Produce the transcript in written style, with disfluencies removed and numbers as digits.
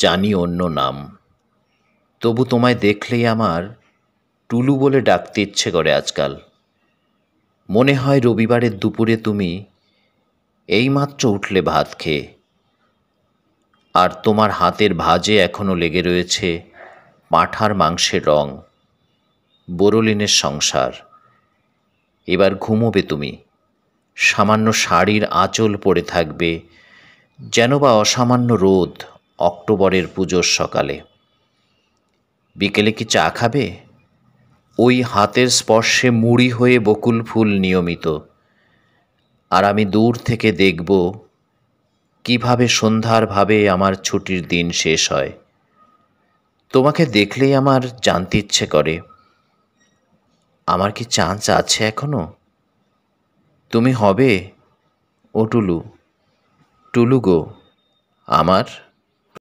জানি অন্য নাম, তবু তোমায় দেখলেই আমার টুলু বলে ডাকতে ইচ্ছে করে আজকাল। মনে হয় রবিবারের দুপুরে তুমি এইমাত্র উঠলে ভাত খেয়ে, আর তোমার হাতের ভাঁজে এখনো লেগে রয়েছে পাঁঠার মাংসের রং। বোরোলিনের সংসার। এবার ঘুমোবে তুমি, সামান্য শাড়ির আঁচল পড়ে থাকবে, যেন বা অসামান্য রোদ অক্টোবরের পুজোর সকালে। বিকেলে কি চা খাবে? ওই হাতের স্পর্শে মুড়ি হয়ে বকুল ফুল নিয়মিত। আর আমি দূর থেকে দেখব কিভাবে সন্ধ্যার ভাবে আমার ছুটির দিন শেষ হয়। তোমাকে দেখলেই আমার জানতে ইচ্ছে করে, আমার কি চান্স আছে এখনো? তুমি হবে ও টুলু, টুলু গো আমার।